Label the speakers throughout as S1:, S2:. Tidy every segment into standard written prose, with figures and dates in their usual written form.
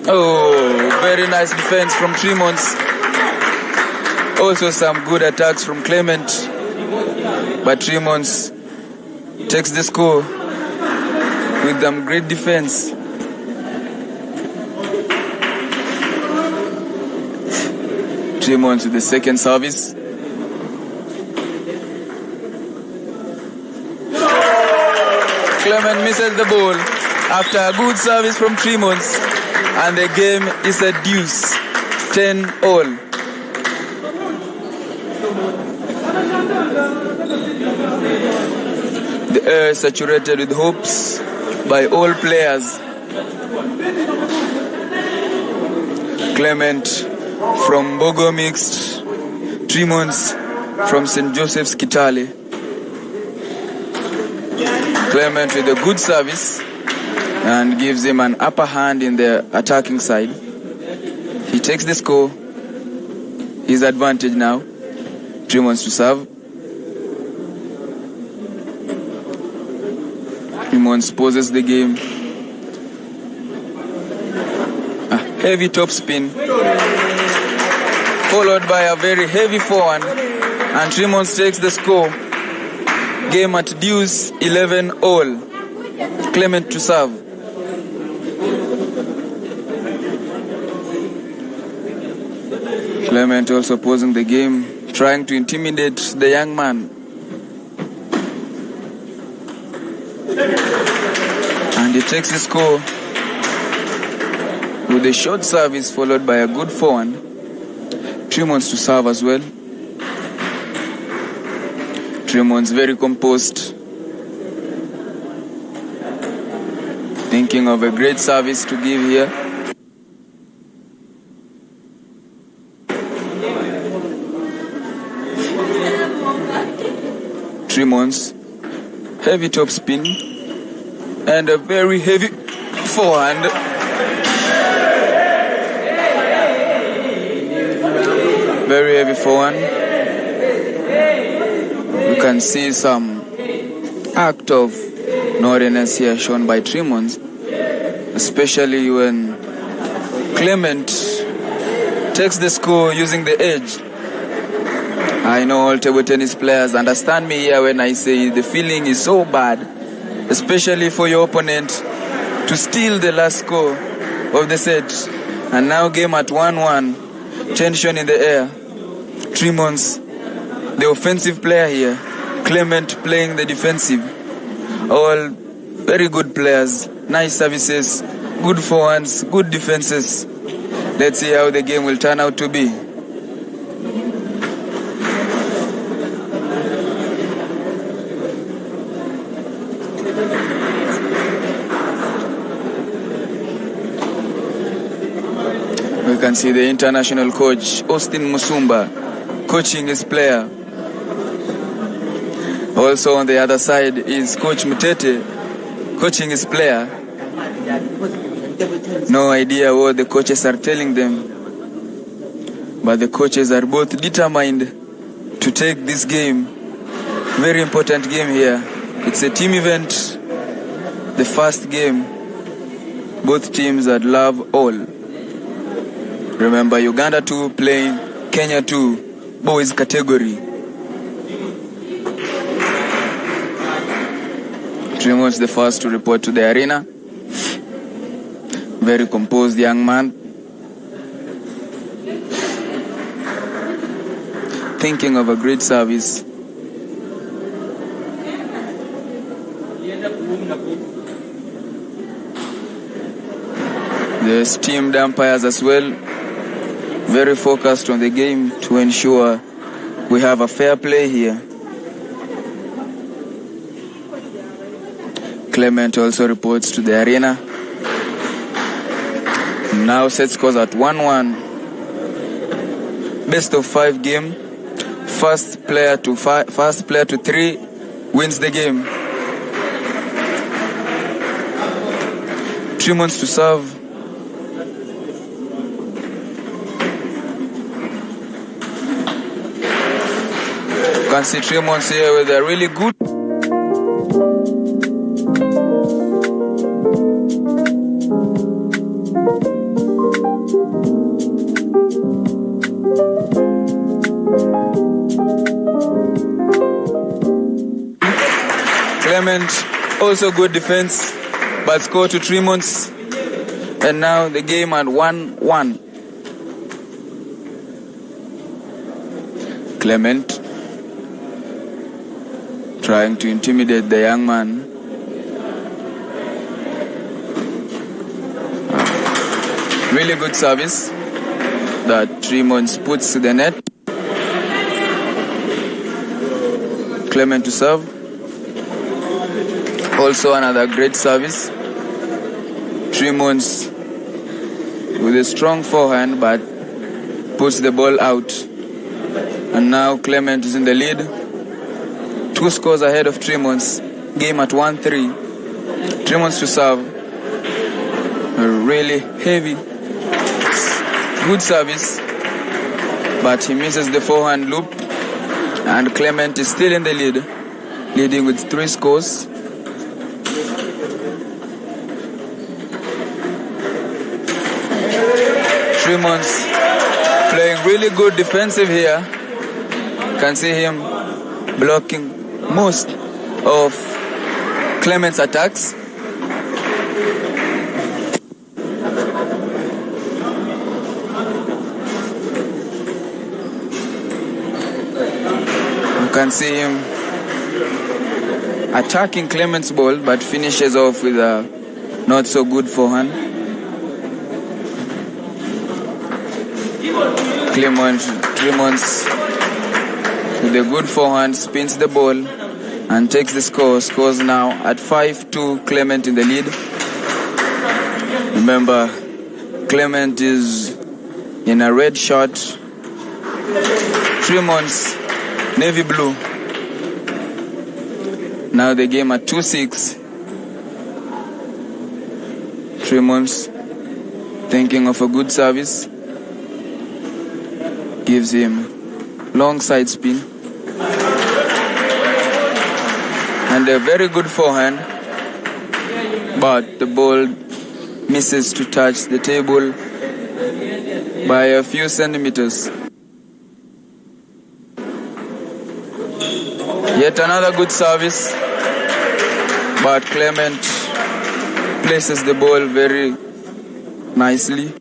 S1: Oh, very nice defense from Tremons. Also some good attacks from Clement. But Tremons takes the score with them great defense. Tremons with the second service. Clement misses the ball after a good service from Tremons, and the game is a deuce, 10-all. The air is saturated with hopes by all players. Clement from Bogo Mixed, Tremons from St. Joseph's Kitale. Clement with a good service and gives him an upper hand in the attacking side. He takes the score. His advantage now. Tremons to serve. Tremons poses the game. A heavy top spin, followed by a very heavy forehand, and Tremons takes the score. Game at deuce, 11-all. Clement to serve. Clement also posing the game, trying to intimidate the young man. And he takes the score with a short service followed by a good forehand. Tremons to serve as well. Tremons very composed, thinking of a great service to give here. Tremons, heavy top spin and a very heavy forehand. Very heavy forehand. You can see some act of naughtiness here shown by Tremons, especially when Clement takes the score using the edge. I know all table tennis players understand me here when I say the feeling is so bad, especially for your opponent to steal the last score of the set. And now game at 1-1, tension in the air. Tremons, the offensive player here, Clement playing the defensive. All very good players, nice services, good forehands, good defenses. Let's see how the game will turn out to be. We can see the international coach, Austin Musumba, coaching his player. Also on the other side is Coach Mutete, coaching his player. No idea what the coaches are telling them, but the coaches are both determined to take this game. Very important game here. It's a team event, the first game. Both teams that love all. Remember, Uganda 2 playing Kenya 2, boys category. Tremons the first to report to the arena. Very composed young man. Thinking of a great service. The esteemed umpires as well, very focused on the game to ensure we have a fair play here. Clement also reports to the arena. Now set scores at 1-1. Best of 5 game. First player to 3 wins the game. Tremons to serve. You can see Tremons here with a really good. Clement, also good defense, but score to Tremont. And now the game at 1-1. Clement trying to intimidate the young man. Really good service that Tremont puts to the net. Clement to serve. Also another great service. Tremont with a strong forehand but puts the ball out. And now Clement is in the lead. 2 scores ahead of Tremont. Game at 1-3. Tremont to serve. A really heavy, good service, but he misses the forehand loop. And Clement is still in the lead, leading with 3 scores. Tremont playing really good defensive here. Can see him blocking most of Clement's attacks. You can see him attacking Clement's ball, but finishes off with a not so good forehand. Tremont with a good forehand spins the ball and takes the score. Scores now at 5-2. Clement in the lead. Remember, Clement is in a red shirt. Tremont's navy blue. Now the game at 2-6. Tremont's thinking of a good service. Gives him long side spin. And a very good forehand. But the ball misses to touch the table by a few centimeters. Yet another good service. But Clement places the ball very nicely.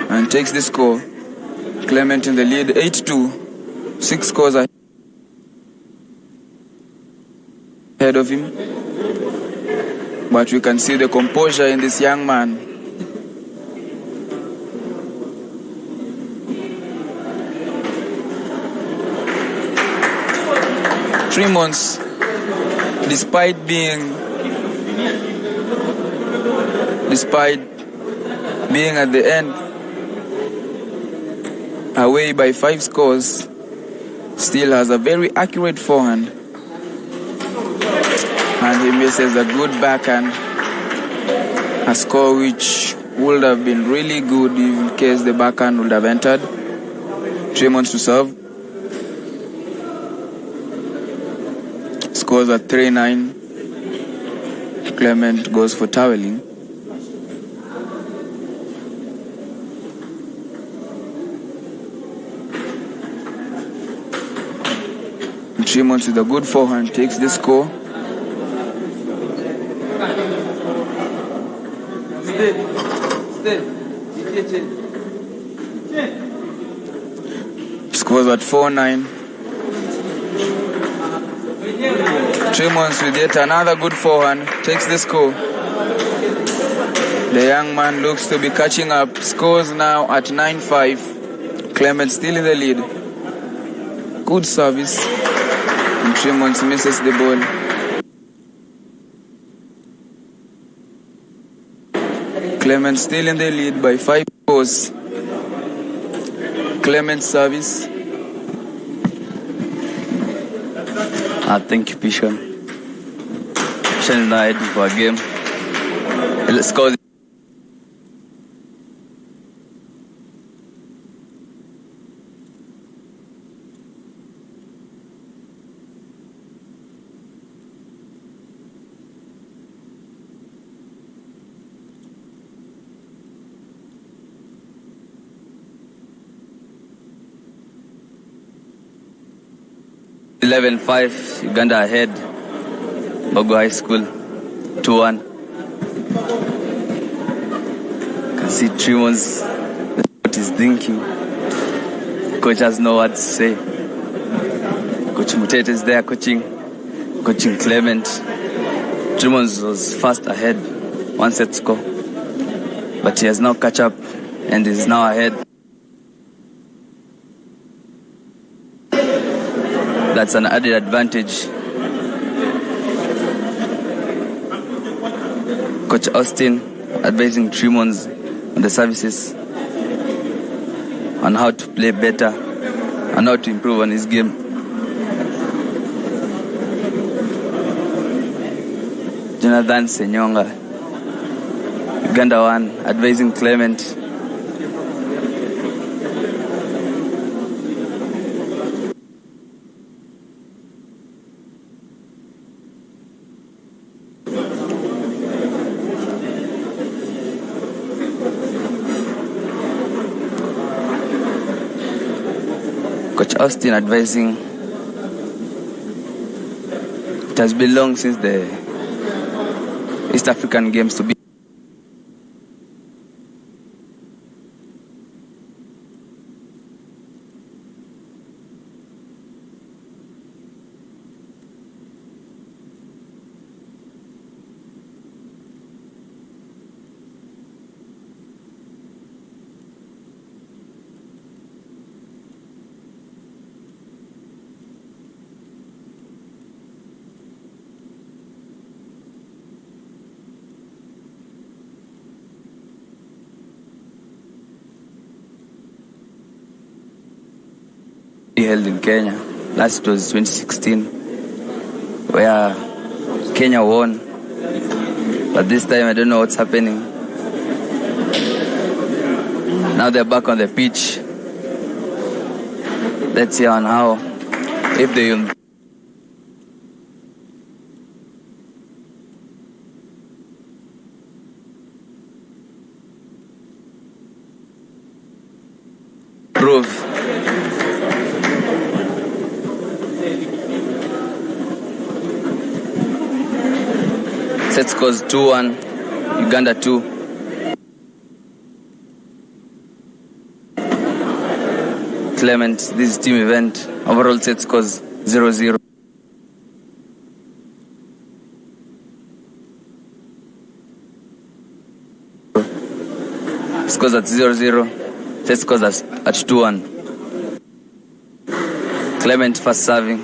S1: And takes the score. Clement in the lead, 8-2. 6 scores ahead of him. But we can see the composure in this young man. Tremont, despite being at the end, away by 5 scores, still has a very accurate forehand. And he misses a good backhand. A score which would have been really good in case the backhand would have entered. Tremont to serve. Scores at 3-9. Clement goes for toweling. Tremont with a good forehand takes the score. Scores at 4-9. Tremont with yet another good forehand takes the score. The young man looks to be catching up. Scores now at 9-5. Clement still in the lead. Good service. And Tremont misses the ball. Clement still in the lead by 5 scores. Clement's service.
S2: Thank you, Pishan. Pishan is now heading for a game. Let's go. 11-5, Uganda ahead. Bogo High School 2-1. Can see Tremons what he's thinking. Coach has no words to say. Coach Mutete is there coaching Clement. Tremons was fast ahead, 1 set score, but he has now catch up and is now ahead. That's an added advantage. Coach Austin advising Tremons on the services, on how to play better, and how to improve on his game. Jonathan Senyonga, Uganda 1, advising Clement. Coach Austin advising. It has been long since the East African Games to be held in Kenya. Last was 2016, where Kenya won. But this time I don't know what's happening. Now they're back on the pitch. Let's see on how, if they improve. Set scores 2-1, Uganda 2. Clement, this is team event. Overall set scores 0-0. Scores at 0-0. Set scores at 2-1. Clement first serving.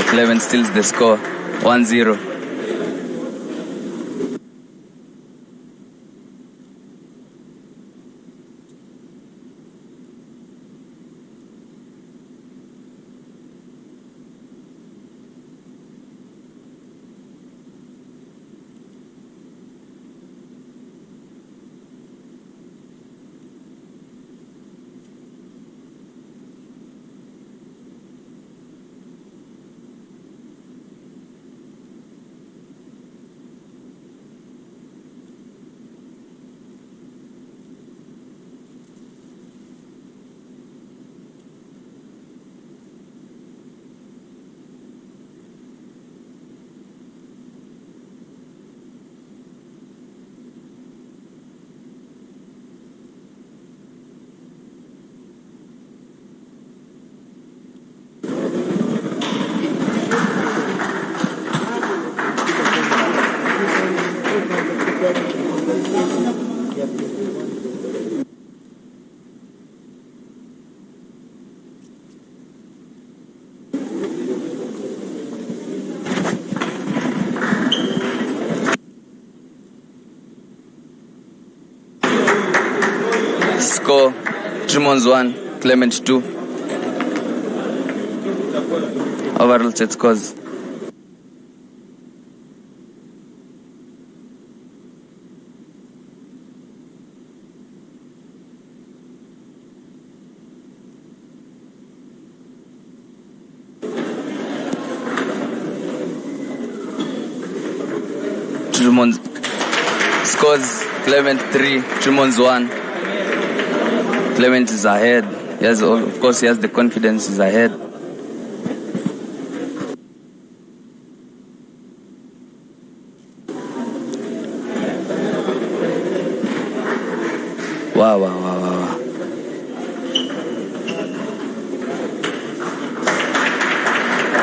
S2: Clement steals the score, 1-0. Score, Tremons 1, Clement 2. Overall set scores. Tremons scores Clement 3, Tremons 1. Clement is ahead. Of course, he has the confidence, he's ahead. Wow.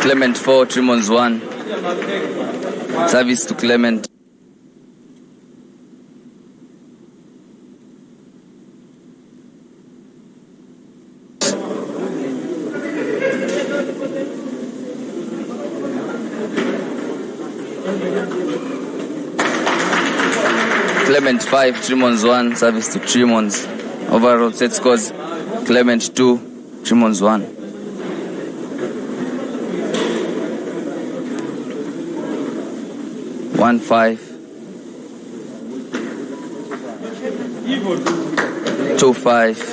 S2: Clement 4, Tremons 1. Service to Clement. Clement 5, Tremons 1, service to Tremons. Overall set scores Clement 2, Tremons 1. One 5, 2 5.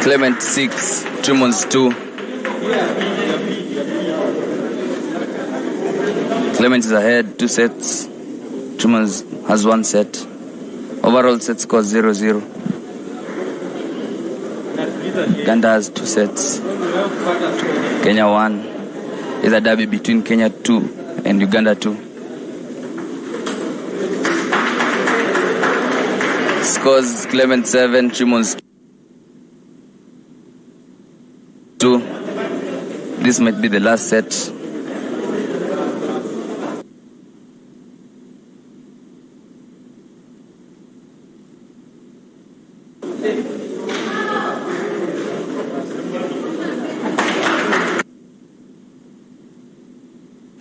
S2: Clement 6, Tremons 2. Clement is ahead, 2 sets. Tremons has 1 set. Overall set score 0-0. Uganda has 2 sets. Kenya 1. Is a derby between Kenya 2 and Uganda 2. Scores Clement 7, Tremons 2. This might be the last set.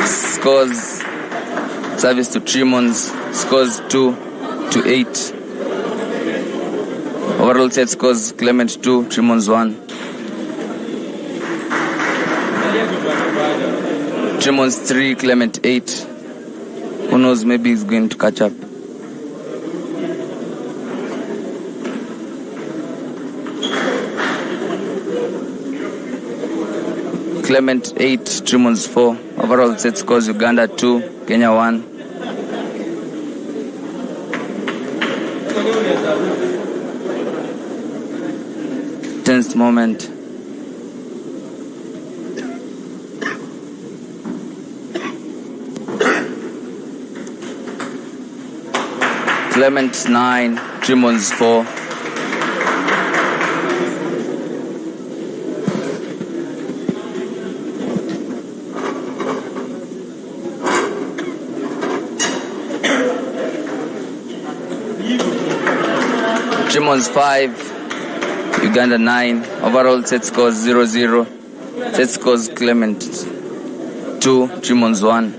S2: Scores service to Tremons, scores 2-8. Overall set scores Clement 2, Tremons 1. Tremons 3, Clement 8. Who knows, maybe he's going to catch up. Clement 8, Tremons 4. Overall set scores Uganda 2, Kenya 1. Tense moment. Clement 9, Tremons 4. Tremons 5, Uganda 9. Overall set scores 0-0. Set scores Clement 2, Tremons 1.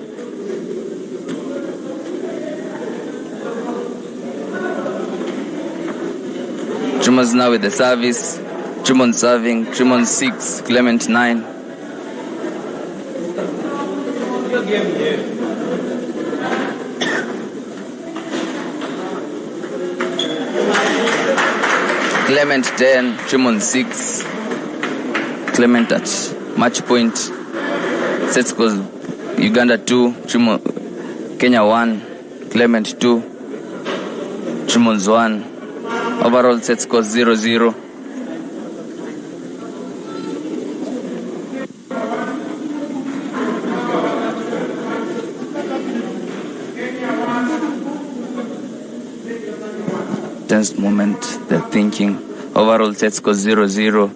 S2: Tremons now with the service. Tremons serving. Tremons 6, Clement 9. Clement 10, Tremons 6. Clement at match point. Set scores Uganda 2, Kenya 1, Clement 2, Tremons 1. Overall set scores 0-0. Tense moment, they're thinking. Overall set scores 0-0.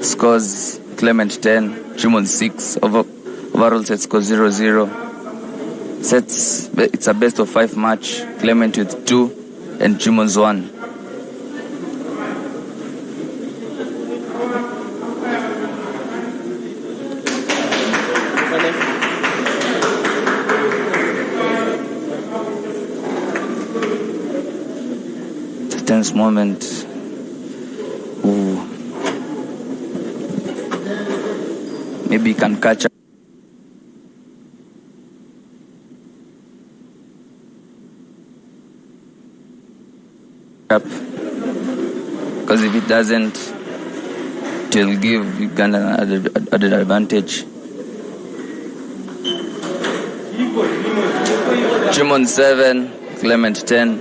S2: Scores Clement 10, Tremons 6. Overall set scores 0-0. Sets, it's a best of 5 match. Clement with 2 and Tremons 1. famous moment. Ooh. Maybe you can catch up. Because if it doesn't, it will give Uganda an added advantage. Tremons 7, Clement 10.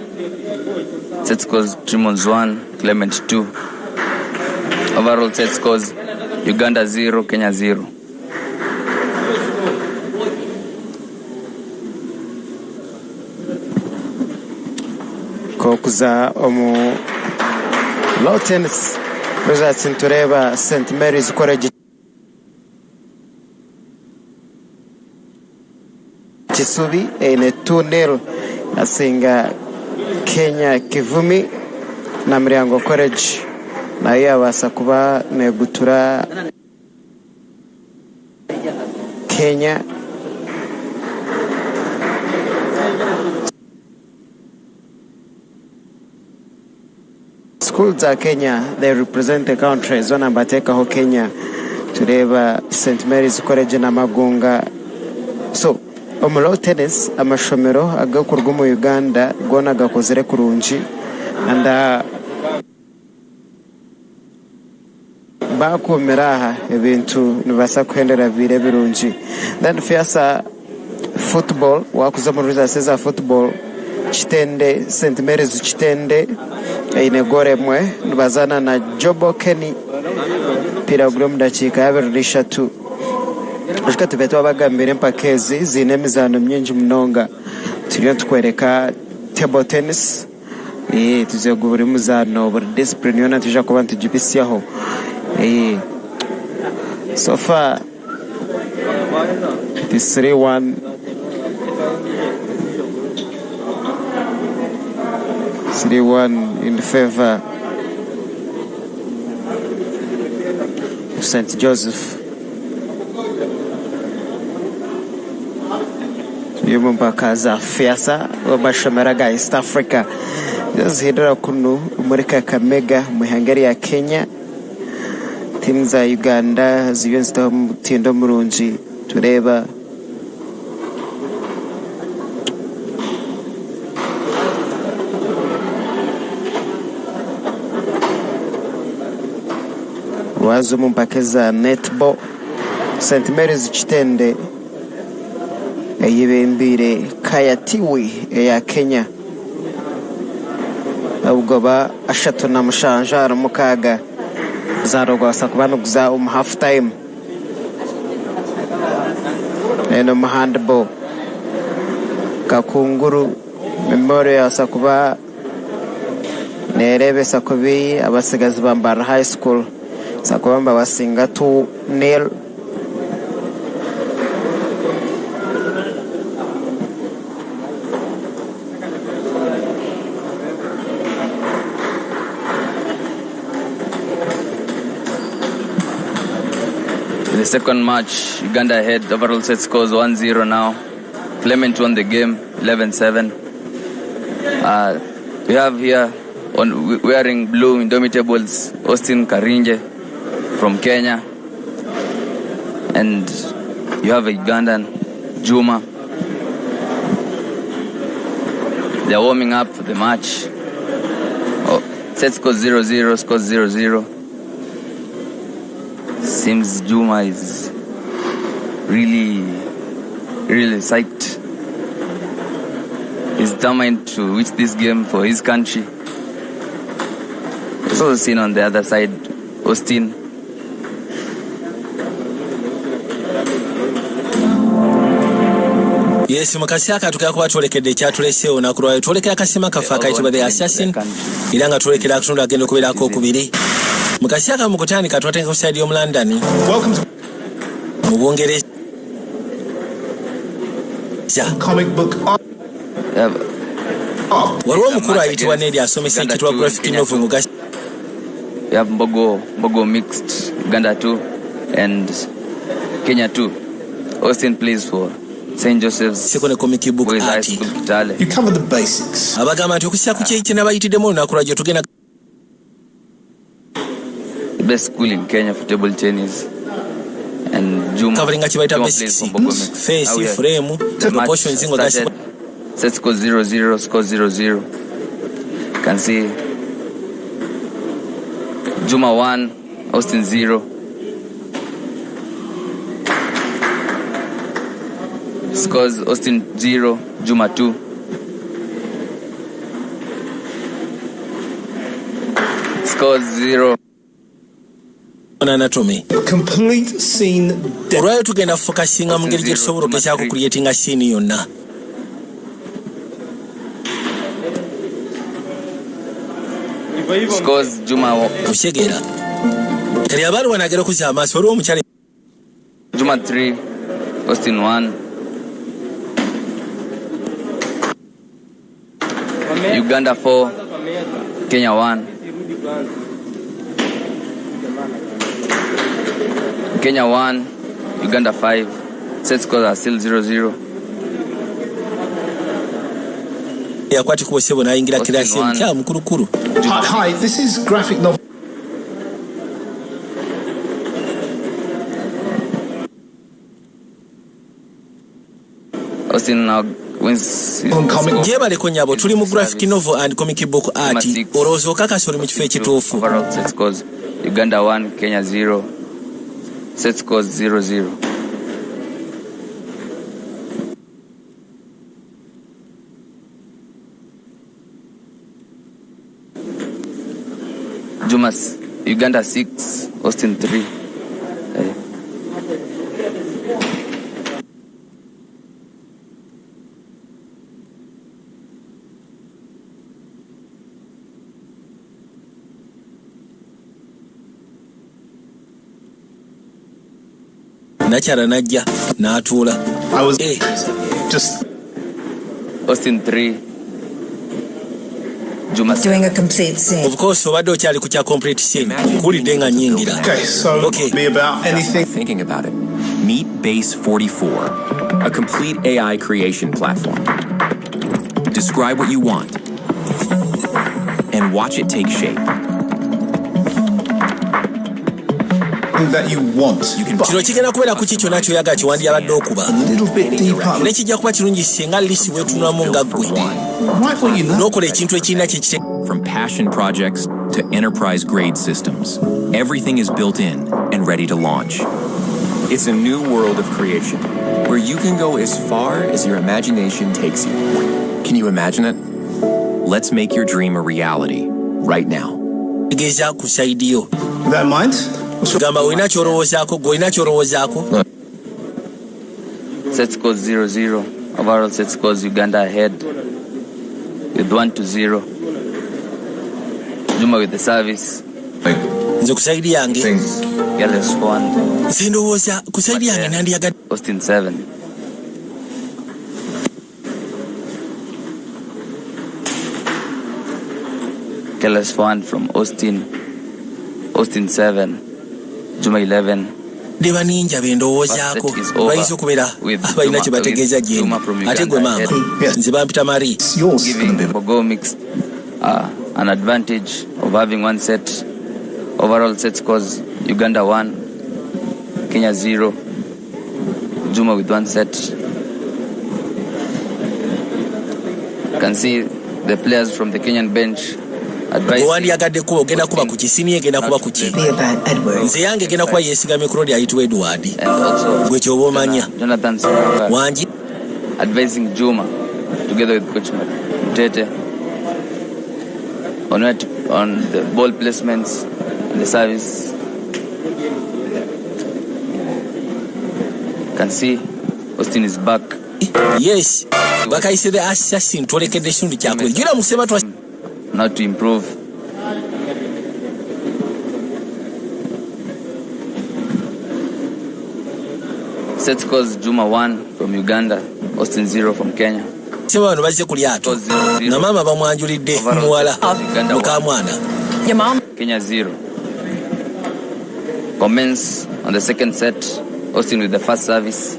S2: Set scores Tremons 1, Clement 2. Overall set scores Uganda 0, Kenya 0.
S3: Kokuza omu low tennis results ntureba St Mary's College Kisubi ine 2-0 asinga Kenya Kivumi na Muryango College nayo yabasa kuba negutura Kenya. Schools za Kenya, they represent the country. Zona mbateka ho Kenya tureba St Mary's College na Magunga. So omulo tennis amashomero agakorwa mu Uganda gona gakozere kurunji anda bakomeraha ebintu nibasa kwendera bire birunji. Then fiasa football wakuza mu results za football Chitende St Mary's Chitende ine gore mwe nibazana na Jobo Kenny pira grom dachika yabirisha tu ashika tuvetwa bagambire mpakezi zine mizano myinji mnonga turiyo tukwereka table tennis tuzegubura muzano buri discipline yona tuja kuba ntujibisiyaho so far it is 3-1 in favor of St. Joseph. Yumumpakaza fiasa wamashomeraga East Africa zihidura kunu umurika Kamega muhangari ya Kenya timu za Uganda ziyonzita mutindo murunji tureba wazo mumpakeza netball St Mary's Chitende yibembire Kayatiwi ya Kenya ugoba ashatu na mushanjara mukaga zarogwa sakubanuguza half time eno handball Kakunguru Memorial sakuba nerebe sakubi abasigazi bambara high school sakubamba basinga 2-0
S2: In the second match, Uganda ahead. Overall set scores 1-0 now. Clement won the game 11-7. We have here on wearing blue Indomitables Austin Karinje from Kenya, and you have a Ugandan Juma. They're warming up for the match. Set scores 0-0, scores 0-0. Seems Juma is really psyched. He's determined to win this game for his country. It's also seen on the other side, Austin.
S4: Yes, mukasiaka tukakuba tuolekedde kyatulese onakulwayo tuolekera kasima kafaka itibwa the assassin iranga tuolekera kutundu agenda kubeerako okubiri mukasiaka mukutandika twateka ku stadium London mu Bungereza
S5: comic book
S4: waliwo omukulu ayitibwa Nedi asomesa ekitwa graphic novel mugasi.
S2: We have Mbogo mixed, Uganda 2 and Kenya 2. Austin plays for St. Joseph's
S4: Second Comic Book
S2: Boys High
S4: Art.
S2: School, Kitale.
S5: You cover the basics.
S4: Abagamba nti okussa ku kyekye n'abayitiddemu olunaku lwajjo tugenda
S2: best school in Kenya for table tennis. And Juma,
S4: covering Chibaita
S2: Juma
S4: basics,
S2: plays for Bogome.
S4: face, frame, proportions,
S2: set score 0-0, score 0-0. Can see Juma 1, Austin 0. Scores Austin 0, Juma 2. Scores 0.
S4: Anatomy.
S5: Complete scene.
S4: Olwayo tugenda focusinga mu ngeri gye tusobola okugezaako creatinga scene yonna.
S2: Scores Juma
S4: Kushegera. Kali abaali wanagera okuzza amaaso waliwo omukyala
S2: Juma 3, Austin 1. Uganda 4, Kenya 1. Kenya 1, Uganda 5. Set scores are still 0-0.
S4: yakwati kuwesebo n'ayingira kirasi emukya mukulukulu.
S5: Hi, this is graphic novel.
S2: Austin now wins.
S4: Gyebaleko nyabo tuli mu graphic novel and comic book art. Olowooza okakasa oli mu kifo ekituufu.
S2: Overall set scores Uganda 1, Kenya 0. Set scores 0-0. Juma Uganda 6, Austin 3.
S4: Nakyala najja n'atuula.
S5: I was just
S2: Austin 3. Juma
S6: doing a complete scene.
S4: Of course, obadde okyali ku kya complete scene. Kulidde nga nnyingira.
S5: okay. So
S4: Okay.
S5: be about anything.
S7: Thinking about it. Meet Base 44, a complete AI creation platform. Describe what you want and watch it take shape.
S5: That you want.
S7: You can
S4: Kino kigenda kubeera ku kyonna ky'oyagala kye wandiyabadde okuba.
S5: A little bit deeper.
S4: Ne kijja kuba kirungi singa lisi weetunulamu nga ggwe.
S5: Right what you know.
S4: N'okola ekintu ekirina kye kite.
S7: From passion projects to enterprise grade systems, everything is built in and ready to launch.
S8: It's a new world of creation, where you can go as far as your imagination takes you. Can you imagine it?
S7: Let's make your dream a reality right now.
S4: Tegeeza ku sayidi yo.
S5: That mind?
S4: Gamba olina ky'olowoozaako, gwe olina ky'olowoozaako.
S2: set scores 0-0. Overall set scores Uganda ahead with 1-0. Juma with the service.
S4: Nze ku sayidi yange.
S2: Gales 1.
S4: Nze ndowooza ku sayidi yange nandiyagadde.
S2: Austin 7. Gales 1 from Austin 7. Juma 11.
S4: Deba ninja be ndowoozaako. Bayinza okubeera abalina kye bategeeza gyendi. Ate gwe maama. Nze bampita Marie.
S5: Yours.
S2: Giving Bogo mixed an advantage of having one set. Overall set scores Uganda 1, Kenya 0. Juma with one set. You can see the players from the Kenyan bench
S4: Wandiyagaddeku ogenda kuba ku kisini egenda kuba ku ki. Nze yange egenda kuba yeesigamye ku road ayitibwa Edward. Gwe kyoba omanya.
S2: Jonathan Saranga
S4: Wangi
S2: advising Juma together with Coach Mutete on the ball placements and the service. You can see Austin is back.
S4: Yes. Bakayise the assassin twolekedde ekitundu kyakwe. Jula musema twa
S2: Now to improve. Set scores Juma 1 from Uganda, Austin 0 from Kenya.
S4: sema bano bazze ku lyato. Na maama bamwanjulidde muwala muka mwana.
S6: Your mom?
S2: Kenya 0. Commence on the second set. Austin with the first service.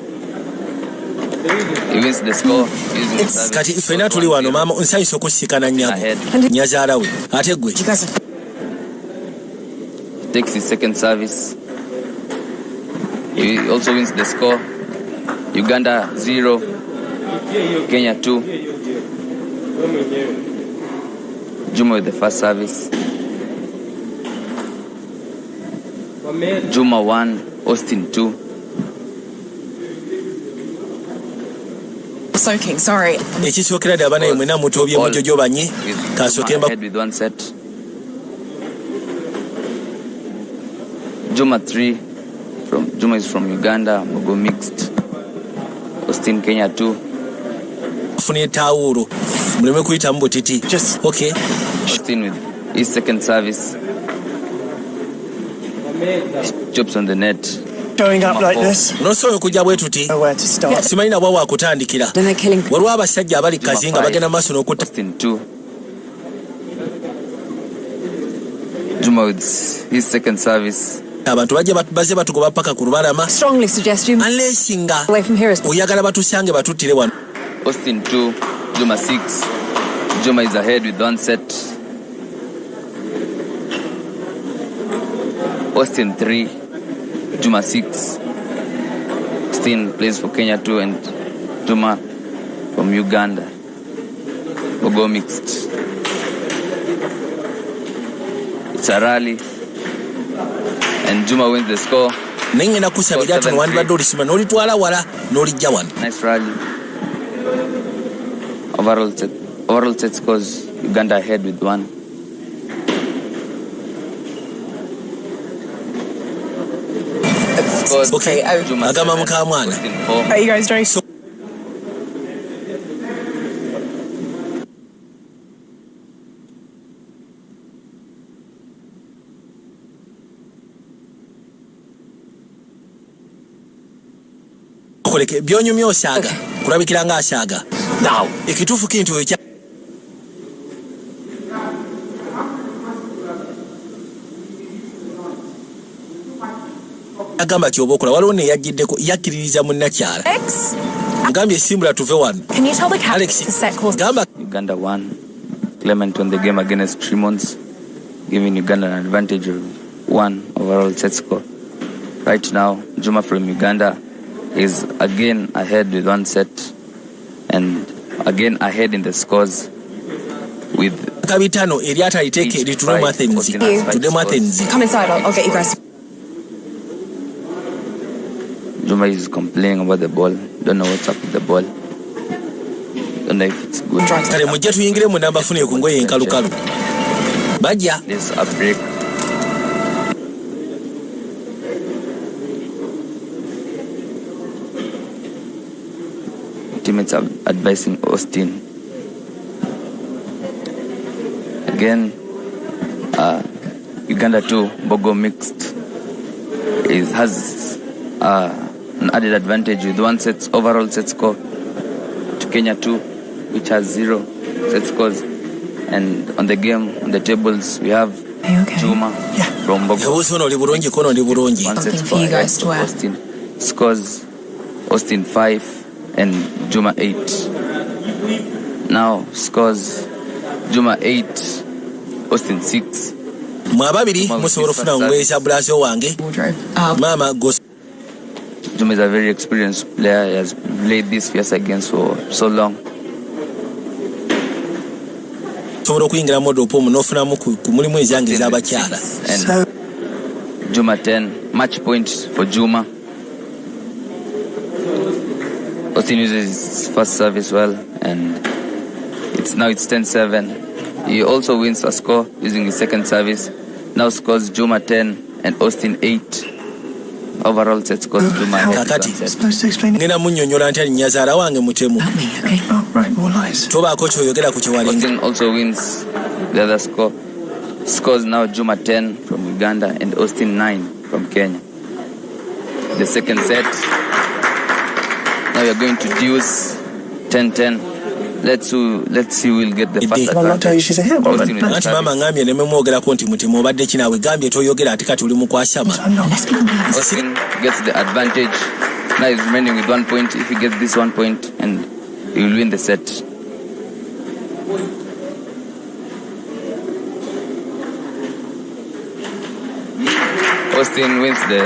S2: He wins the score using the service.
S4: Kati ffenna tuli wano maama nsanyusa okusikana nnyabo. Nnyazaala we. Ate gwe.
S2: takes his second service. He also wins the score. Uganda 0, Kenya 2. Juma with the first service. Juma 1, Austin 2.
S6: Soaking, sorry.
S4: Ekisookera ddala banaye mwena mutobye mujojo banye kasokemba
S2: Ahead with one set. Juma 3 Juma is from Uganda, Mogo mixed. Austin Kenya 2.
S4: funye tawuro muleme kuyita mu butiti. Okay.
S2: Austin with his second service. Chops on the net.
S9: Going up like this.
S4: Nosobola okujja bwe tuti.
S9: Where to start?
S4: Simanyi nabwo wakutandikira. Waliwo abasajja abali kazinga bagenda maaso n'okutta.
S2: Austin 2. Juma with his second service.
S4: Abantu baze batugoba paka ku lubalama.
S6: Strongly suggest you
S4: Unless nga
S6: away from here is
S4: oyagala batusange batuttire wano.
S2: Austin 2, Juma 6. Juma is ahead with one set. Austin 3, Juma 6. Austin plays for Kenya 2 and Juma from Uganda. Mogo mixed. It's a rally. And Juma wins the score.
S4: Nengenda kusabira tuno wandibadde olisima n'olitwala wala n'olijja wano.
S2: Nice rally. Overall set scores Uganda ahead with 1.
S4: Okay. Agama muka mwana.
S6: How are you guys doing?
S4: Koleke byonyumya osaaga kulabikira nga asaaga. Now ekituufu kintu ekya agamba kyoba okola waliwo ne yajjiddeko yakkiririza munnakyala mugambye esimbula tuve wano.
S6: Can you tell the captain
S4: Alex,
S6: to set course?
S4: gamba
S2: Uganda 1. Clement won the game against Tremons, giving Uganda an advantage of 1 overall set score. Right now, Juma from Uganda is again ahead with 1 set and again ahead in the scores with
S4: kabitano eryata liteke lituno Athens. Today Athens.
S6: Come inside, I'll get you guys.
S2: Juma is complaining about the ball. Don't know what's up with the ball. Don't know if it's good.
S4: Kale mujja tuyingire mu namba fune ku ngoye enkalukalu. Bajja.
S2: There's a break. Teammates are advising Austin. Again, Uganda 2, Mogo mixed, has an added advantage with 1 set overall set score to Kenya 2, which has 0 set scores. And on the game, on the tables, we have Juma from Mogo.
S6: Something for you guys to add.
S2: Austin scores Austin 5 and Juma 8. Now scores Juma 8, Austin 6.
S4: Mwababiri musobola ofuna ngweza bulazo wange. Mama goes.
S2: Juma is a very experienced player. He has played this Fiasa games for so long.
S4: Sobola okuyingira modopo munofunamu ku mulimu ezange ez'abakyala.
S2: And Juma 10, match point for Juma. Austin uses his first service well, and it's 10-7. He also wins a score using his second service. Now scores Juma 10 and Austin 8. Overall set scores Juma.
S4: Kakati ngenda munnyonnyola nti nnyazaala wange mutemu.
S9: Right, more lies.
S4: Tobaako kyoyogera ku kyewalinga.
S2: Austin also wins the other score. Scores now Juma 10 from Uganda and Austin 9 from Kenya. The second set. Now we are going to deuce 10-10. Let's see who will get the first advantage.
S4: Anti mama ngambye ne memwogerako nti mutemu obadde kinaawe gambye toyogera ate kati oli mukwasama.
S2: Austin gets the advantage. Now he's remaining with 1 point. If he gets this 1 point, and he will win the set. Austin wins the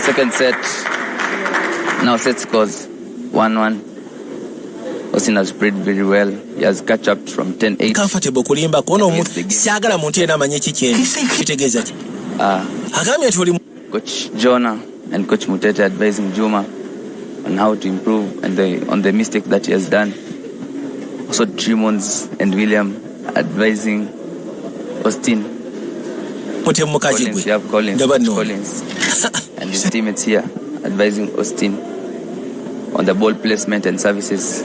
S2: second set. Now set scores 1-1. Austin has played very well. He has catch up from 10-8.
S4: Comfortable kulimba kuona omuntu siagala muntu yena amanye kikyendi kitegeeza ki agambye nti oli
S2: Coach Jonah and Coach Mutete advising Juma on how to improve and on the mistake that he has done. Also Tremons and William advising Austin. Collins, you have Collins and his teammates here advising Austin on the ball placement and services.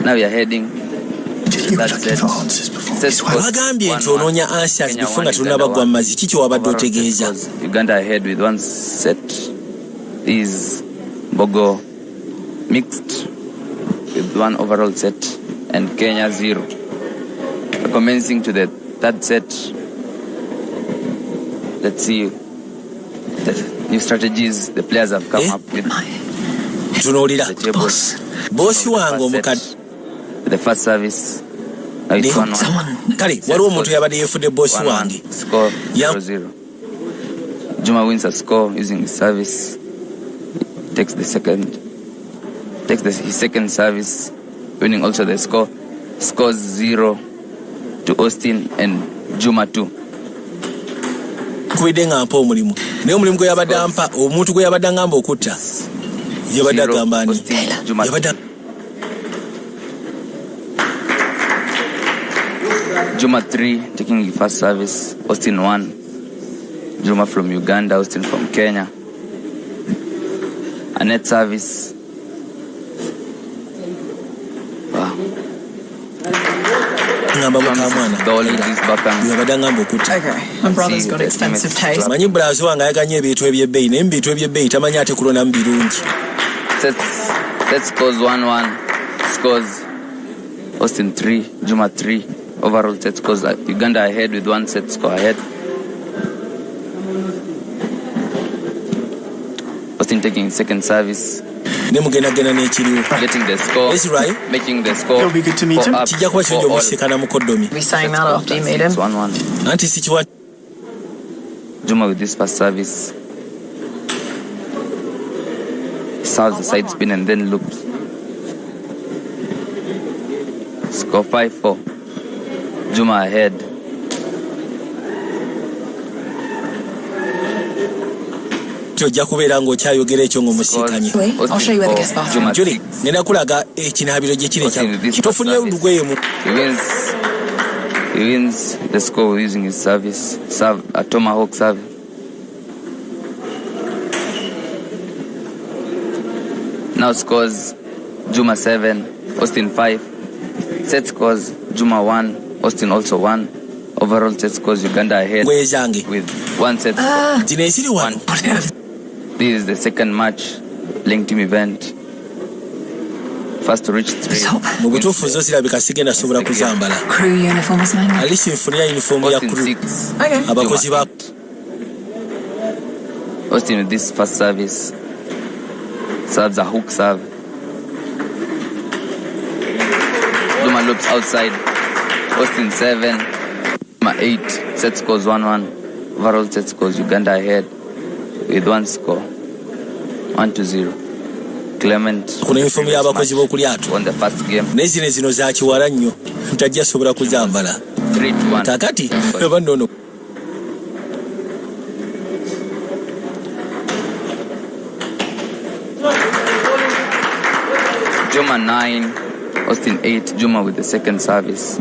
S2: Now we are heading to that set.
S4: Bagambye nti onoonya answers before nga tunabagwa mu mazzi kiki wabadde otegeeza.
S2: Uganda ahead with one set. Is Bogo mixed with one overall set and Kenya 0. Commencing to the third set. Let's see the new strategies the players have come up with.
S4: Tunuulira bosi wange omukadde.
S2: The first service. Now it's 1-1.
S4: Kale waliwo omuntu yabadde yeefudde bosi wange.
S2: Score 0-0. Juma wins a score using his service. Takes his second service, winning also the score. Scores 0 to Austin and Juma 2.
S4: Kubidde nga mpa omulimu naye omulimu gwe yabadde ampa omuntu gwe yabadde ngamba okutta yabadde agamba ani
S2: Juma 3 taking the first service, Austin 1. Juma from Uganda, Austin from Kenya. A net service. Wow.
S6: Okay, my brother's got expensive taste.
S4: Manyi brazi wange ayaganye ebintu ebyebbeeyi naye mu bintu ebyebbeeyi tamanyi ate kulondamu birungi.
S2: Set scores 1-1. Scores Austin 3, Juma 3. Overall set scores Uganda ahead with one set score ahead. Austin taking second service. Getting the score. Making the score.
S9: It'll be good to meet him.
S6: We'll be saying that after you meet him.
S2: 1-1. Juma with this first service. Serves the side spin and then loops. Score 5-4. Juma ahead.
S6: I'll show you where the guest bathroom is.
S4: Julie, nenakulaga ekinaabiro gye kiri ekyo. Tofunye olugoye mu.
S2: He wins the score using his service. Serve a tomahawk serve. Now scores Juma 7, Austin 5. Set scores Juma 1, Austin also 1. Overall set scores Uganda ahead with one set score. This is the second match linked team event. First to reach 3.
S4: Mu butuufu zo zirabika sigenda sobola kuzambala.
S6: Crew uniforms, man.
S4: Alisi nfunira uniform ya crew. Abakozi ba
S2: Austin with this first service. Serves a hook serve. Juma loops outside. Austin 7. Juma 8. Set scores 1-1. Overall set scores Uganda ahead with one score. 1-0. Clement
S4: kuno uniform y'abakozi b'okulyato
S2: won the first game.
S4: Nezine zino za kiwala nnyo ntajja sobola kuzambala.
S2: 3-1.
S4: Kakati eba nnono.
S2: Juma 9, Austin 8. Juma with the second service.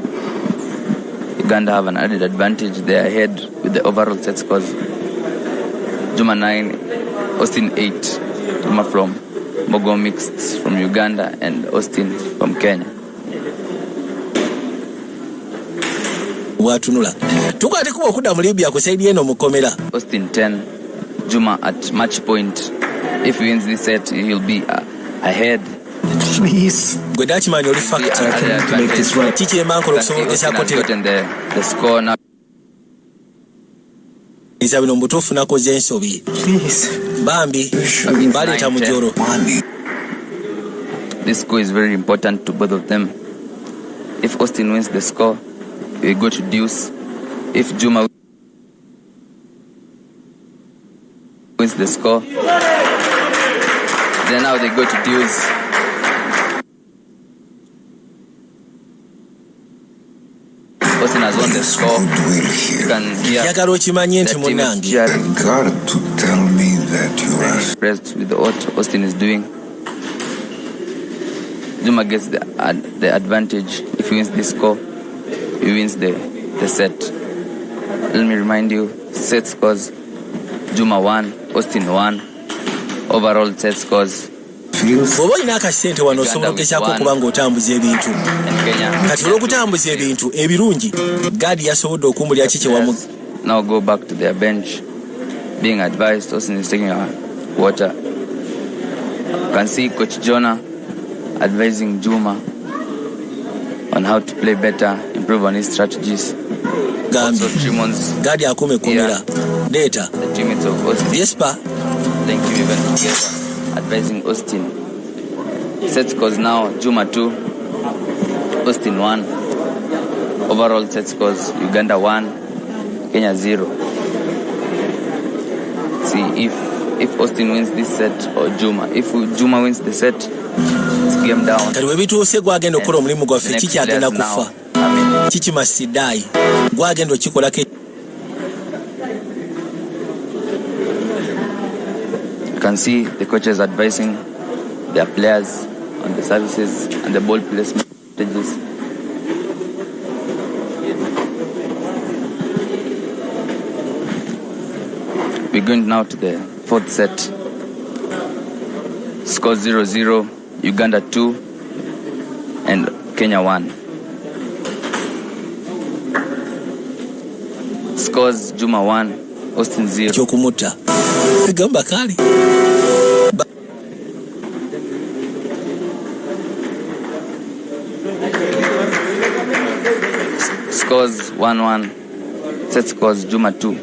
S2: Uganda have an added advantage. They are ahead with the overall set scores. Juma 9, Austin 8. Juma from Mogo mixed from Uganda and Austin from Kenya.
S4: Watunula. Tukwate kuba okudda mu Libya kusaidia eno mukomera.
S2: Austin 10. Juma at match point. If he wins this set, he'll be ahead.
S9: Please.
S4: Gwe Dutchman oli factor.
S9: Make this right.
S4: Kiki emankolo okusobozesa
S2: gotten the score now.
S4: Izabino mbutuufu nakoze ensobi.
S9: Please.
S4: Bambi baleeta mujoro.
S2: This score is very important to both of them. If Austin wins the score, we go to deuce. If Juma wins the score, then now they go to deuce. Austin has won the score. You can hear
S4: njagala okimanye nti
S2: the team is
S4: munnange
S2: cheering.
S10: God to tell me that you are
S2: Impressed with what Austin is doing. Juma gets the advantage. If he wins this score, he wins the set. Let me remind you, set scores, Juma 1, Austin 1. Overall set scores,
S4: bw'oba olina akasente wano osobola okugezaako okuba ng'otambuza ebintu
S2: and Kenya
S4: kati olw'okutambuza ebintu ebirungi gaadi yasobodde okumbulira ki kyewamu
S2: now go back to their bench. Being advised, Austin is taking a water. You can see Coach Jonah advising Juma on how to play better, improve on his strategies. Also, Trimon's
S4: gaadi akuuma ekkomera leeta
S2: the teammates of Austin.
S4: yespa
S2: Thank you even together, advising Austin. Set scores now, Juma 2, Austin 1. Overall set scores, Uganda 1, Kenya 0. See, if Austin wins this set or Juma, if Juma wins the set, it's game down.
S4: kati webituuse gwagenda okukola omulimu gwaffe
S2: The next
S4: kikyagenda
S2: players
S4: kufa
S2: now,
S4: kikimasidaayi gwagenda okikolako
S2: you can see the coaches advising their players on the services and the ball placement strategies. We're going now to the fourth set. Score 0-0, Uganda 2 and Kenya 1. Scores Juma 1, Austin 0.
S4: ekyokumutta gamba kale
S2: Scores 1-1. Set scores Juma 2.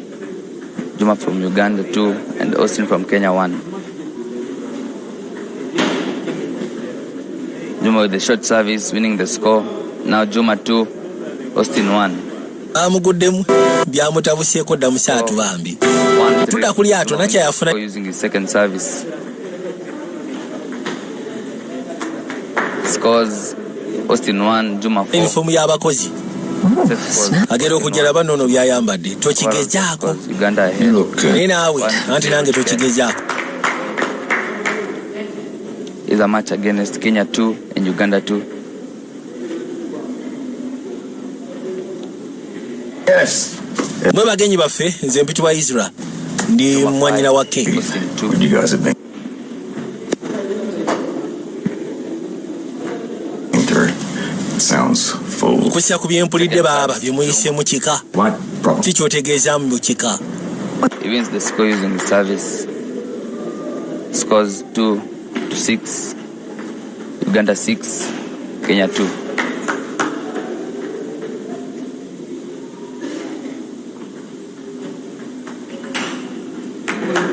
S2: Juma from Uganda 2 and Austin from Kenya 1. Juma with the short service winning the score. Now Juma 2, Austin 1.
S4: amuguddemu byamutabuseeko dda musaatu bambi
S2: 1-3.
S4: tudda ku lyato nakyayafuna
S2: Using his second service. Scores Austin 1, Juma 4.
S4: yunifoomu y'abakozi
S2: Set scores
S4: agenda okujjala bannono byayambadde tokigezaako
S2: Uganda ahead.
S4: naye naawe anti nange tokigezaako
S2: Is a match against Kenya 2 and Uganda 2.
S9: Yes.
S4: mwe bagenyi baffe nze mpitibwa Isra ndi mwanyina wa K
S2: Austin 2.
S9: What you guys have been through. Sounds full.
S4: okussa ku byempulidde baaba bye muyisemu kika
S9: What problem?
S4: kikyotegeezaamu mu kika
S2: He wins the score using the service. Scores 2-6. Uganda 6, Kenya 2.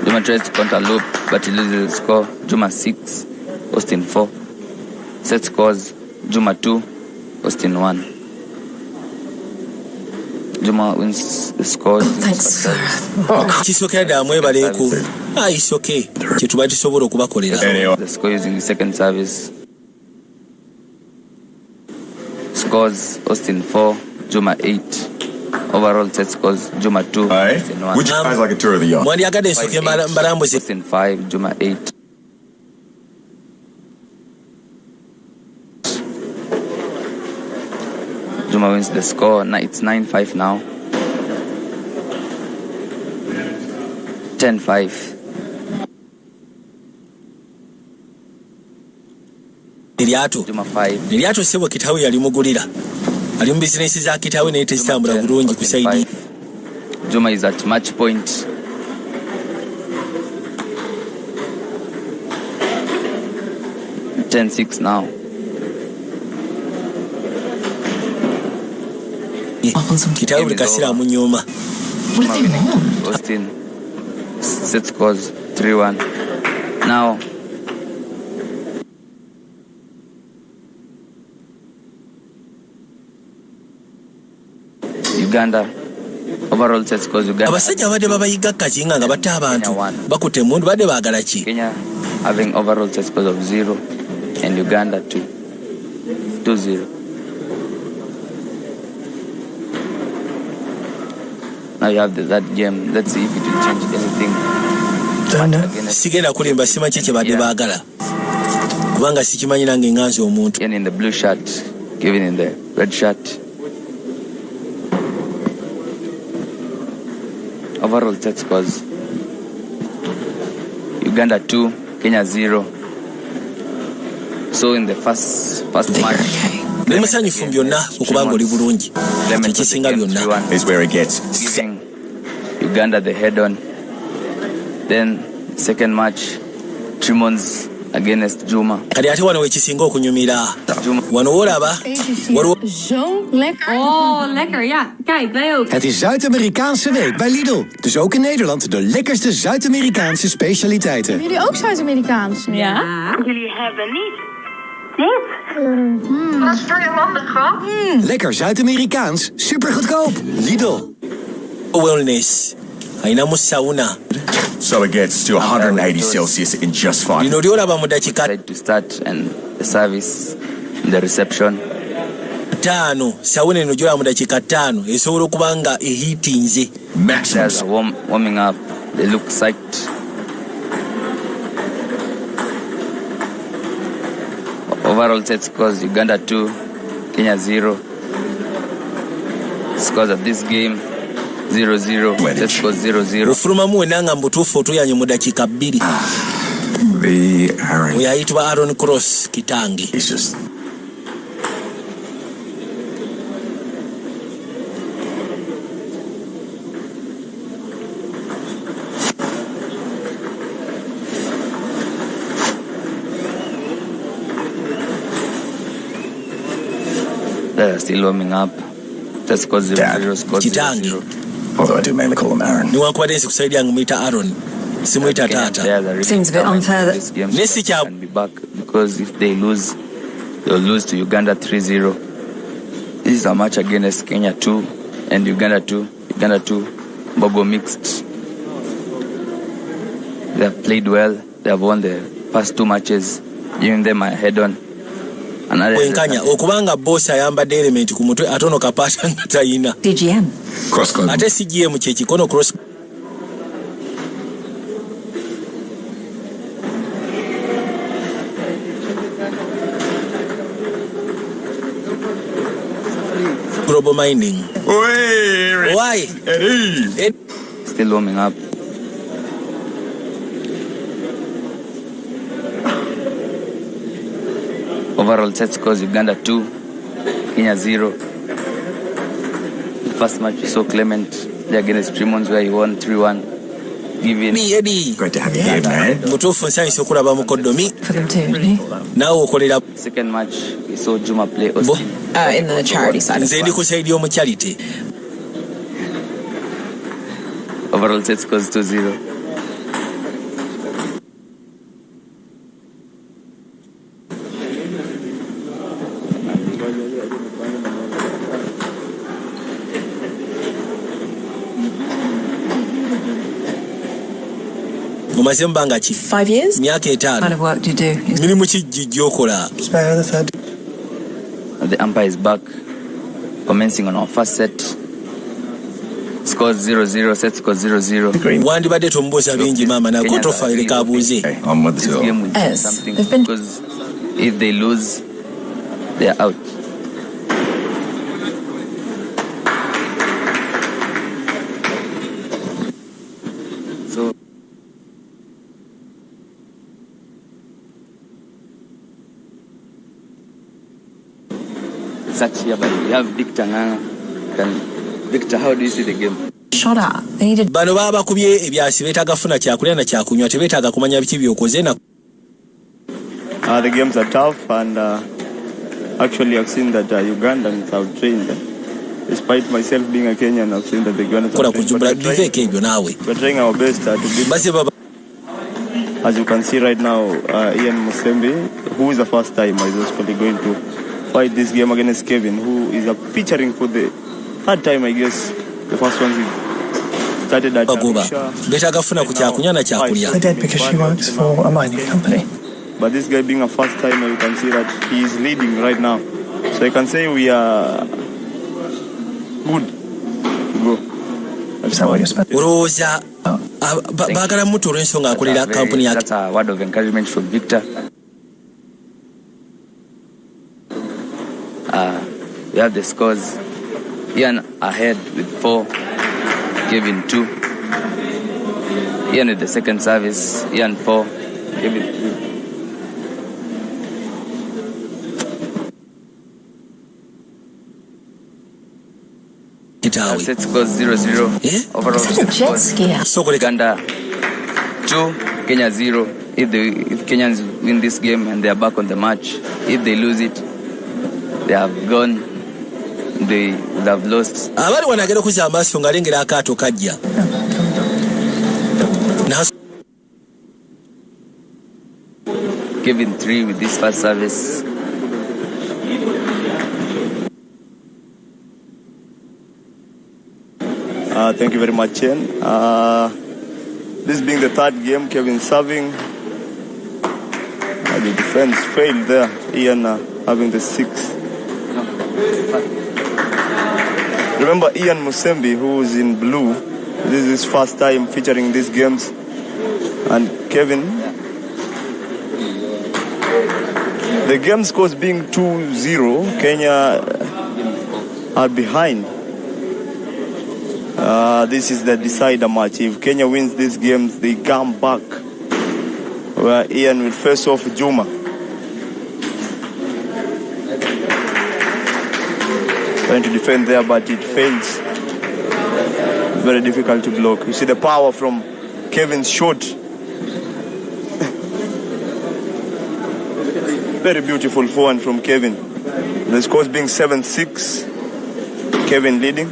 S2: Juma tries to counter loop, but he loses the score. Juma 6, Austin 4. Set scores Juma 2, Austin 1. Juma wins the score.
S4: kisookera ddala mwebaleeku aisoke kyetuba tusobola okubakolera
S2: The score using the second service. Scores Austin 4, Juma 8. Overall set scores Juma 2, Austin 1.
S9: Would you guys like a tour of the yacht?
S4: mwandyagadde nsooke mbalambuze
S2: Austin 5, Juma 8. Juma wins the score. It's 9-5 now. 10-5.
S4: eryato
S2: Juma 5.
S4: eryato ssebo kitaawe yalimugulira ali mu bizinesi za kitaawe naye tezitambula bulungi ku saidi
S2: Juma is at match point. $10-6 now.
S4: kitaawe buli kaseera amunyooma
S2: Austin set scores 3-1. Now Uganda. Overall set scores Uganda.
S4: Abasajja badde babayiga kakinga nga batta abantu bakutte mundu badde baagala ki?
S2: Kenya having overall set scores of 0 and Uganda 2-0. Now you have that game. Let's see if it will change anything.
S4: Sigenda kulimba simanyi kye badde baagala kubanga sikimanyi nange nganze omuntu.
S2: In the blue shirt, Kevin in the red shirt. Overall set scores Uganda 2, Kenya 0. So in the first match,
S4: nemusanyufu byonna okubanga oli bulungi ekisinga byonna
S9: Is where it gets
S2: giving Uganda the head on. Then second match, Tremons against Juma.
S4: kati ate wano wekisinga okunyumira wano wolaba waliwo
S11: Zo lekker.
S6: Oh, lekker. Ja, kijk, wij ook.
S12: Het is Zuid-Amerikaanse week bij Lidl. Dus ook in Nederland de lekkerste Zuid-Amerikaanse specialiteiten.
S11: Hebben jullie ook Zuid-Amerikaans?
S6: Ja.
S13: Jullie hebben niet dit. Dat is voor je landen gewoon.
S12: Lekker Zuid-Amerikaans, super goedkoop. Lidl.
S4: wellness ayinamu sauna.
S9: So it gets to 180 Celsius in just 5.
S4: Lino lyolaba mu dakiika
S2: To start and the service, the reception.
S4: 5 sauna eno gyolaba mu dakiika 5 esobola okuba nga ehiitinze.
S2: There's warming up. They look psyched. Overall set scores Uganda 2, Kenya 0. Scores of this game 0-0. Set scores 0-0.
S4: Ofulumamu wenanga mu butuufu otuyanye mu dakiika 2. Oyo ayitibwa Aaron Cross kitange.
S9: It's just
S2: They're still warming up. Set scores 0-0. Scores
S4: Kitange.
S2: 0-0.
S9: although I do mainly call him Aaron.
S4: Niwankubadde nsi kusaidia ngumuyita Aaron simuyita taata.
S6: Seems a bit unfair
S2: This game
S4: Nesi kya
S2: can be back because if they lose, they'll lose to Uganda 3-0. This is a match against Kenya 2 and Uganda 2. Uganda 2, Bogo mixed. They have played well. They have won the first 2 matches, giving them a head-on.
S4: Wenkanya okubanga boss ayambadde element ku mutwe atono kapaata nga tayina.
S6: DGM.
S9: Cross club.
S4: Ate CGM kye kikono cross global mining. Why?
S2: Still warming up. Overall set scores Uganda 2, Kenya 0. The first match we saw Clement against Tremons where he won 3-1.
S4: Eddie.
S9: Great to have you here, man.
S4: Mutuufu nsanyusa okulaba mu Kodomi.
S6: For them too, really.
S4: Naawe okolera
S2: Second match we saw Juma play Austin.
S6: In the charity side as
S4: nze ndi
S6: well.
S4: ku saidi y'omu charity.
S2: Overall set scores 2-0.
S4: Mumaze mbanga ki?
S6: 5 years?
S4: Myaka
S6: What kind
S4: 5.
S6: of work do you do?
S4: Mirimu ki gy'okola?
S2: The umpire is back, commencing on our first set. Scores 0-0, set scores 0-0.
S4: Wandibadde tomubuuza bingi maama nako tofa ereka abuuze.
S9: Okay, I'm with
S2: This
S9: you.
S2: game will do
S6: Yes,
S2: something
S6: they've been-
S2: because if they lose, they are out. So such here, but we have Victor Nganga. Victor, how do you see the game?
S6: Shot at. They needed
S4: Bano baba bakubye ebyasi beetaaga funa kyakulya na kyakunywa tebeetaaga kumanya biki byokoze na
S14: The games are tough, and actually I've seen that Ugandans have trained. Despite myself being a Kenyan, I've seen that the Ugandans
S4: kola
S14: have trained.
S4: kujumbula
S14: But
S4: biveeko ebyo naawe.
S14: we're trying our best to beat.
S4: Base baba
S14: As you can see right now, Ian Musembi, who is a first timer, is actually going to fight this game against Kevin, who is featuring for third time, I guess. The first one we started at
S5: They're dead because she works for a mining company.
S14: But this guy being a first timer, you can see that he is leading right now. So I can say we are good to go.
S5: Is that what you're supposed
S2: That's a word of encouragement from Victor. We have the scores. Ian ahead with 4, Kevin 2. Ian with the second service, Ian 4, Kevin 3. Set scores 0-0. Overall scores. Uganda 2, Kenya 0. If Kenyans win this game and they are back on the match, if they lose it, they have gone. They would have lost.
S4: Abali wanagera kuza amaso ngalengera akato kajja.
S2: Kevin 3 with this first service.
S14: Thank you very much, Chen. This being the third game, Kevin serving. The defense failed there. Ian having the 6th. Remember Ian Musembi, who is in blue. This is his first time featuring these games. And Kevin, the game scores being 2-0, Kenya are behind. This is the decider match. If Kenya wins these games, they come back, where Ian will face off Juma. Trying to defend there, but it fails. Very difficult to block. You see the power from Kevin's shot. Very beautiful forehand from Kevin. The scores being 7-6. Kevin leading.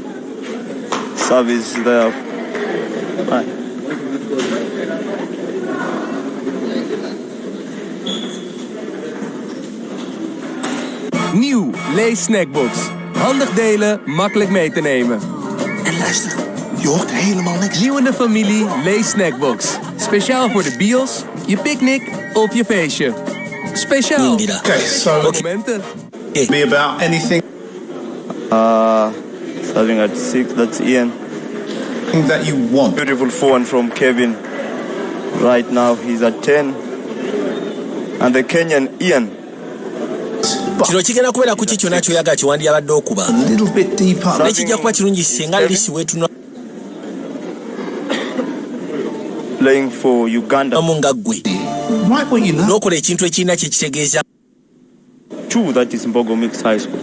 S14: Service there.
S15: Nieuw, Lay's Snackbox. Handig delen, makkelijk mee te nemen.
S10: En luister, je hoort helemaal niks.
S15: Nieuw in de familie, Lay's Snackbox. Speciaal voor de bios, je picknick of je feestje. Speciaal.
S5: Okay, so
S15: momenten.
S5: Be about anything.
S14: Starting at 6, that's Ian.
S5: That you want.
S14: Beautiful forehand from Kevin. Right now he's at 10. And the Kenyan Ian.
S4: Kino kigenda kubeera ku kikyo nakyo yaga kiwandi abadde okuba. Nekijja kuba kirungi singa lisi wetu
S14: playing for Uganda.
S5: Right what you know.
S4: N'okola ekintu ekirina kye kitegeeza.
S14: 2, that is Mbogo Mixed High School.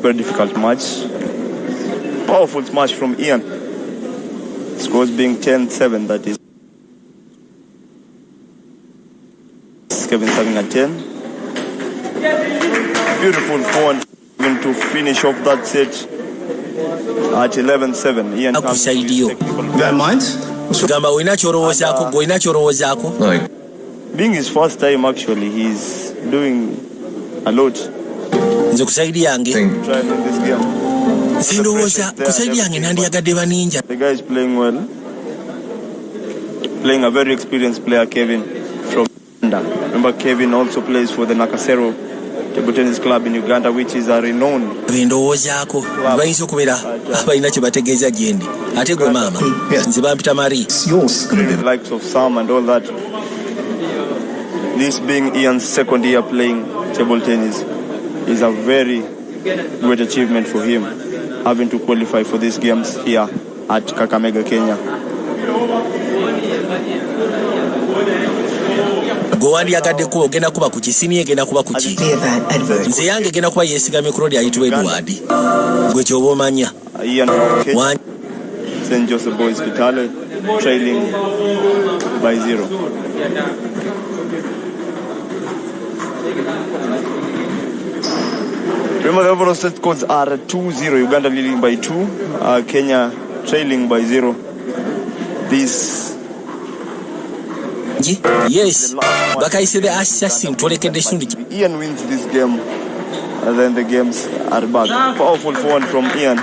S14: Very difficult match. Powerful smash from Ian. Scores being 10-7, that is. Kevin serving at 10. Beautiful forehand to finish off that set at 11-7. Ian comes to his technical.
S5: That mind?
S4: Gamba olina ky'olowoozaako, olina ky'olowoozaako.
S14: Being his first time, actually, he's doing a lot.
S4: Nze ku saidi yange. Sindowooza ku saidi yange nandiyagadde baninja.
S14: The guy is playing well. Playing a very experienced player, Kevin, from Uganda. Remember, Kevin also plays for the Nakasero Table Tennis Club in Uganda, which is a renowned.
S4: Bindowoozaako bayinza okubeera abalina kye bategeeza gye ndi. Ate gwe maama nze bampita Marie.
S14: The likes of Sam and all that. This being Ian's second year playing table tennis is a very great achievement for him, having to qualify for these games here at Kakamega, Kenya.
S4: Gwandiyagaddeku ogenda kuba ku kisini egenda kuba ku ki. Nze yange egenda kuba yeesigamye ku lodi ayitibwa Edward. Gwe kyoba omanya.
S14: St. Joseph Boys Kitale trailing by 0. Remember, the overall set scores are 2-0. Uganda leading by 2. Kenya trailing by 0. This.
S4: Yes. Bakaise the assassin to like the
S14: Ian wins this game. And then the games are back. Powerful phone from Ian.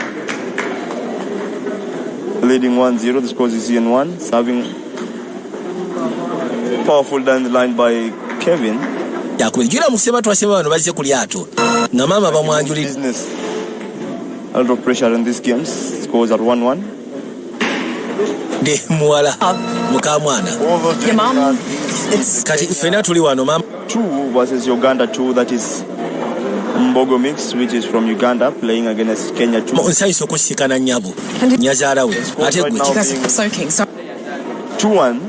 S14: Leading 1-0. The score is Ian 1. Serving powerful down the line by Kevin.
S4: Yakujira musema twasema bano bazze ku lyato. Na mama bamwanjuli
S14: business. A lot of pressure in these games. Scores are 1-1.
S4: De muwala mukamwana.
S6: Your mom. It's
S4: kati fena tuli wano mama.
S14: 2 versus Uganda 2. That is Mbogo Mix, which is from Uganda, playing against Kenya 2.
S4: Onsaiso kusikana nyabo. Nyazaala we. Ate
S14: Right
S4: gwe.
S14: now
S6: soaking. So
S14: 2-1.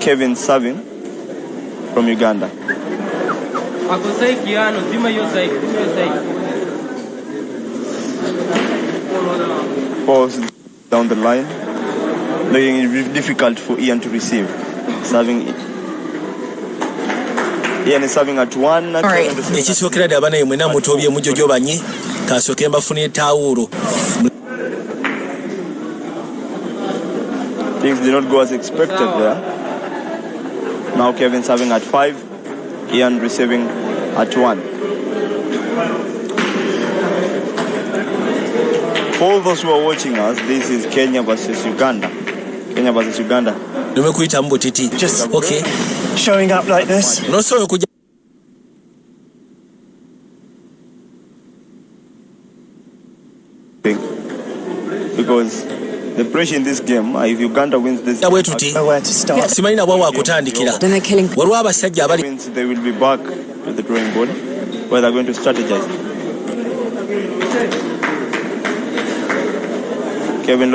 S14: Kevin serving from Uganda. Balls down the line, making it difficult for Ian to receive. Serving. Ian is serving at 1.
S4: Ekisookera ddala banaye mwena mutobye mujojo banye kasooke mbafune tawulo.
S14: Things did not go as expected there. Now Kevin serving at 5. Ian receiving at 1. For all those who are watching us, this is Kenya versus Uganda. Kenya versus Uganda.
S4: Nimekuita mbotiti.
S3: Just
S4: okay.
S3: Showing up like this.
S4: Unosobola kuja
S14: because the pressure in this game, if Uganda wins this game,
S3: nowhere to start.
S4: Simanyi bwa wakutandikira. Waliwo abasajja abali
S14: they will be back to the drawing board where they're going to strategize. Kevin